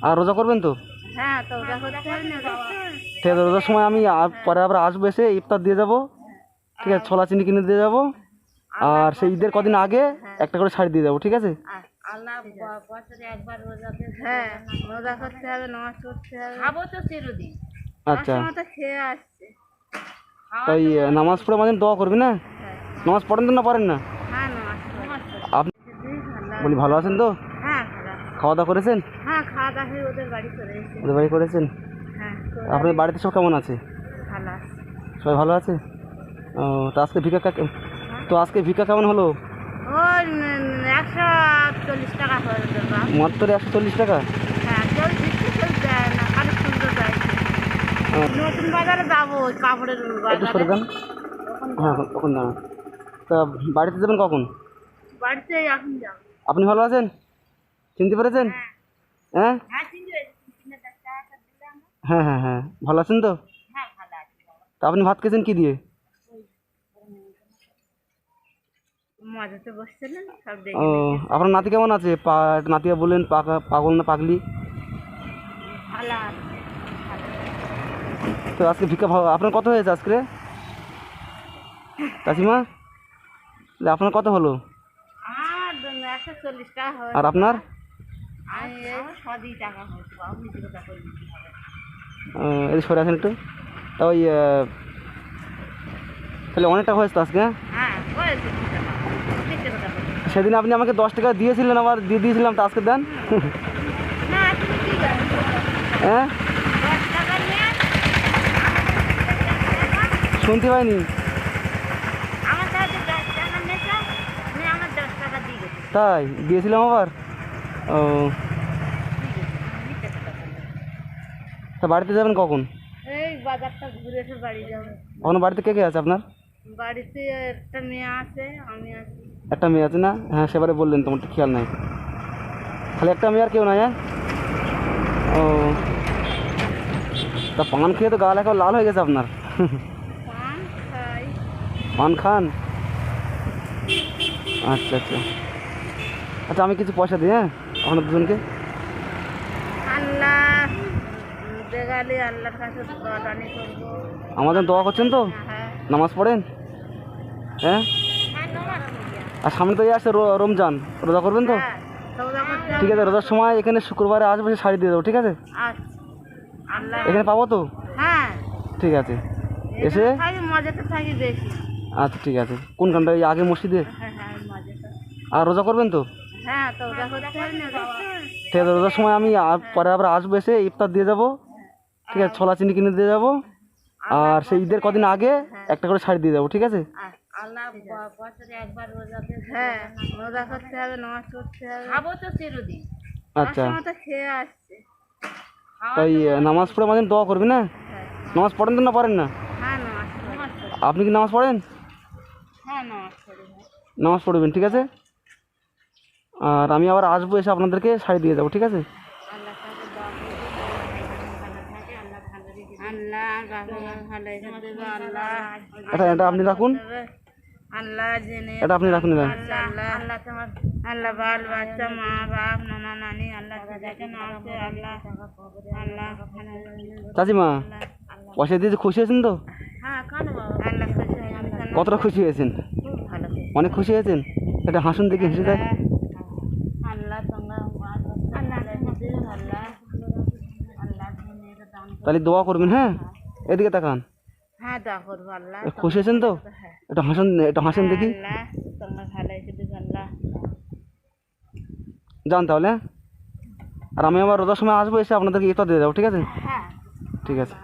আর রোজা করবেন তো? হ্যাঁ, তো ওটা করতে হবে না। ঠিক আছে, রোজার সময় আমি পরে আবার আসবো, এসে ইফতার দিয়ে যাব। ঠিক আছে, ছোলা চিনি কিনে দিয়ে যাব। আর সেই ঈদের কদিন আগে একটা করে শাড়ি দিয়ে যাবো, ঠিক আছে? আল্লাহ বছরে একবার রোজাতে, হ্যাঁ, রোজা করতে হবে, নামাজ পড়তে হবে, খাবো তো চিরদিন। আচ্ছা, তো খেয়ে আসছে। তাই নামাজ পড়ে মাঝে দোয়া করবি না? নামাজ পড়েন তো না পড়েন না? হ্যাঁ, নামাজ আপনি বলি ভালো আছেন তো? হ্যাঁ, ভালো। খাওয়া দাওয়া করেছেন? হ্যাঁ, খাওয়া দাওয়া হয়ে ওদের বাড়ি চলে এসেছে। ওদের বাড়ি করেছেন? হ্যাঁ, আপনার বাড়িতে সব কেমন আছে? ভালো আছে। সবাই ভালো আছে? ও, তো আজকে ভিক্ষা কেমন হলো? ওই 140 টাকা হয়ে যাবে। মাত্র 140 টাকা? হ্যাঁ, কেউ দিচ্ছে, কেউ দেয় না, খালি সুন্দর চাইছে। নতুন বাজারে যাবো, ওই কাপড়ের একটু সরে বাজারে। দেন। হ্যাঁ, তখন দাঁড়ান। তা বাড়িতে যাবেন কখন? বাড়িতে এখন যাবো। আপনি ভালো আছেন? চিনতে পেরেছেন? হ্যাঁ হ্যাঁ, চিনতে পেরেছি। 10 টাকা দিলাম। হ্যাঁ হ্যাঁ হ্যাঁ, ভালো আছেন তো? হ্যাঁ, ভালো আছি। তা আপনি ভাত খেয়েছেন কি দিয়ে? মজাতে বসছিলেন সব ও, দেখে। আপনার নাতি কেমন আছে? নাতিয়া বললেন পাগল না পাগলি? ভালো আছে। তো আজকে আপনার কত হয়েছে আজকে কাকিমা? আপনার কত হলো? আমার 140 টাকা হয়েছে। আর আপনার? আমি এই 100 টাকা হয়েছে। আপনি যে কথা করে দিতে হবে। এই সরে আসেন একটু। তা ওই তাহলে অনেকটা হয়েছে তো আজকে। হ্যাঁ, হয়েছে 2 টাকা। মিথ্যে কথা বলছি। সেদিন আপনি আমাকে 10 টাকা দিয়েছিলেন, আবার দিয়ে দিয়েছিলাম, তো আজকে দেন। না, তুমি কি জানো? হ্যাঁ, 10 টাকা নিয়ে শুনতে পাইনি। আমার কাছে 10 টাকা নিয়েছো, তুমি আমার 10 টাকা দিয়ে গেছো। তাই দিয়েছিলাম আবার। ও, মিথ্যে কথা বলছি। তা বাড়িতে যাবেন কখন? এই বাজারটা ঘুরে এসে বাড়ি যাবো। এখন বাড়িতে কে কে আছে আপনার? বাড়িতে একটা মেয়ে আছে, আমি আছি। একটা মেয়ে আছে না? হ্যাঁ, সেবারে বললেন, তোমার তো খেয়াল নাই। খালি একটা মেয়ে, আর কেউ নাই? হ্যাঁ। ও, তা পান খেয়ে তো গাল এখন লাল হয়ে গেছে আপনার। পান খাই। পান খান? আচ্ছা আচ্ছা আচ্ছা, আমি কিছু পয়সা দিই, হ্যাঁ, আপনার দুজনকে। আল্লাহ দেখালে আল্লাহর কাছে দোয়াদানি করবো। আমাদের দোয়া করছেন তো? হ্যাঁ, নামাজ পড়েন? হ্যাঁ। আর সামনে তো আসছে রমজান, রোজা করবেন তো? হ্যাঁ, সওদা করতে ঠিক হবে। আছে, রোজার সময় এখানে শুক্রবারে আসবে, সে শাড়ি দিয়ে দেবো, ঠিক আছে? আচ্ছা, আল্লাহ। এখানে পাবো তো? হ্যাঁ, ঠিক আছে, এসে। থাকি মজাতে থাকি বেশি। আচ্ছা, ঠিক আছে। কোনখানটা? এই আগে মসজিদে? হ্যাঁ, হ্যাঁ, মজাতে। আর রোজা করবেন তো? হ্যাঁ, তো ওটা করতে হবে না। ঠিক আছে, রোজার সময় আমি পরে আবার আসবো, এসে ইফতার দিয়ে যাব। ঠিক আছে, ছোলা চিনি কিনে দিয়ে যাব। আর সেই ঈদের কদিন আগে একটা করে শাড়ি দিয়ে যাবো, ঠিক আছে? আল্লাহ বছরে একবার রোজাতে, হ্যাঁ, রোজা করতে হবে, নামাজ পড়তে হবে, খাবো তো চিরদিন। আচ্ছা, তো খেয়ে আসছে। তাই নামাজ পড়ে মাঝে দোয়া করবি না? নামাজ পড়েন তো না পড়েন না? হ্যাঁ, নামাজ পড়ি। আপনি কি নামাজ পড়েন? হ্যাঁ, নামাজ পড়ি। নামাজ পড়বেন, ঠিক আছে? আর আমি আবার আসবো, এসে আপনাদেরকে শাড়ি দিয়ে যাবো, ঠিক আছে? আল্লাহ কাছে দোয়া করি, ভালো থাকে, আল্লাহ ভালো রেখে দেবে। আল্লাহ বাবা ভালো রেখে দেবে। আল্লাহ এটা আপনি রাখুন। আল্লাহ জেনে এটা আপনি রাখুন। আল্লাহ আল্লাহ তোমার আল্লাহ বাল বাচ্চা মা বাপ নানা নানি আল্লাহ দেখেন আছে। আল্লাহ আল্লাহ চাচিমা, পয়সা দিয়েছে, খুশি হয়েছেন তো? হ্যাঁ, কেন বাবা? আল্লাহ খুশি হয়েছেন। কতটা খুশি হয়েছেন? খুব ভালো। অনেক খুশি হয়েছেন? এটা হাসুন দেখি, হেসে দেয়। আল্লাহ তোমরা আল্লাহ আল্লাহ আল্লাহ তাহলে দোয়া করবেন, হ্যাঁ? এদিকে তাকান। হ্যাঁ, দোয়া করবো। আল্লাহ খুশি হয়েছেন তো? হ্যাঁ, এটা হাসুন, এটা হাসেন দেখি। আল্লাহ তোমরা ভালো রেখে দেবে। আল্লাহ যান তাহলে। আর আমি আবার রোজার সময় আসবো, এসে আপনাদেরকে ইফতার দিয়ে যাবো, ঠিক আছে? হ্যাঁ, ঠিক আছে।